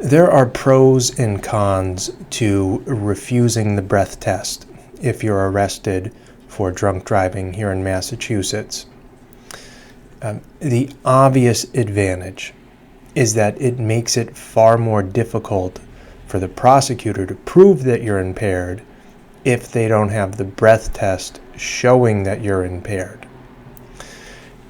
There are pros and cons to refusing the breath test if you're arrested for drunk driving here in Massachusetts. The obvious advantage is that it makes it far more difficult for the prosecutor to prove that you're impaired if they don't have the breath test showing that you're impaired.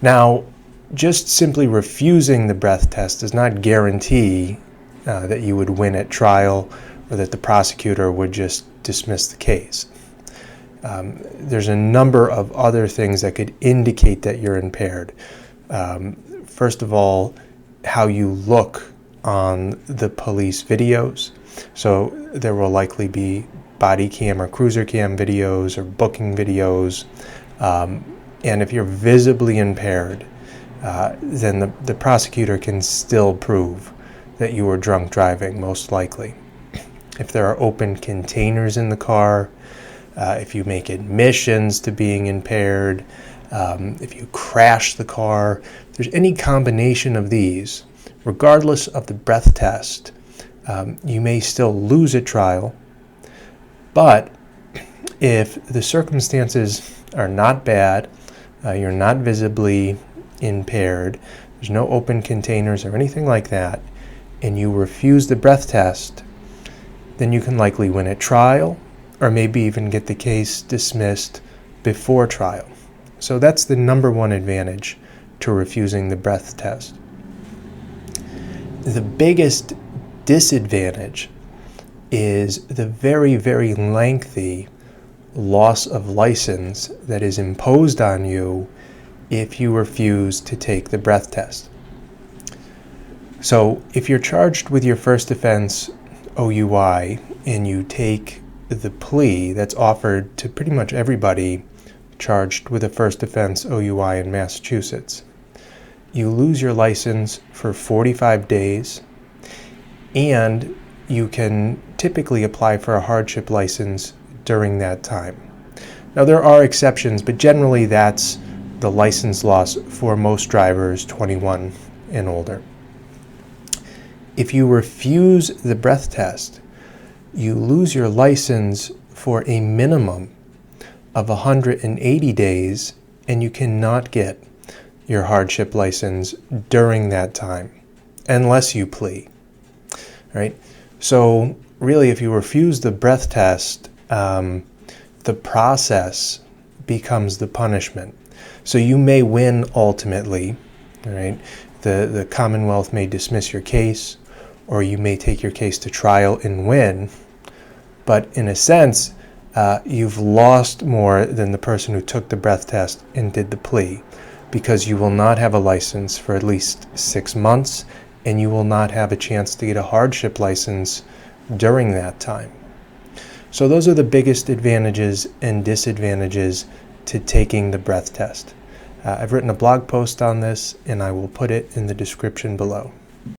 Now, just simply refusing the breath test does not guarantee that you would win at trial or that the prosecutor would just dismiss the case. There's a number of other things that could indicate that you're impaired. First of all, how you look on the police videos. So there will likely be body cam or cruiser cam videos or booking videos. And if you're visibly impaired, then the prosecutor can still prove that you were drunk driving, most likely. If there are open containers in the car, if you make admissions to being impaired, if you crash the car, if there's any combination of these, regardless of the breath test, you may still lose at trial. But if the circumstances are not bad, you're not visibly impaired, there's no open containers or anything like that, and you refuse the breath test, then you can likely win at trial or maybe even get the case dismissed before trial. So that's the number one advantage to refusing the breath test. The biggest disadvantage is the very, very lengthy loss of license that is imposed on you if you refuse to take the breath test. So if you're charged with your first offense OUI and you take the plea that's offered to pretty much everybody charged with a first offense OUI in Massachusetts, you lose your license for 45 days, and you can typically apply for a hardship license during that time. Now there are exceptions, but generally that's the license loss for most drivers 21 and older. If you refuse the breath test, you lose your license for a minimum of 180 days, and you cannot get your hardship license during that time unless you plea. Right? So really, if you refuse the breath test, the process becomes the punishment. So you may win ultimately, right? The Commonwealth may dismiss your case, or you may take your case to trial and win. But in a sense, you've lost more than the person who took the breath test and did the plea, because you will not have a license for at least 6 months, and you will not have a chance to get a hardship license during that time. So those are the biggest advantages and disadvantages to taking the breath test. I've written a blog post on this, and I will put it in the description below.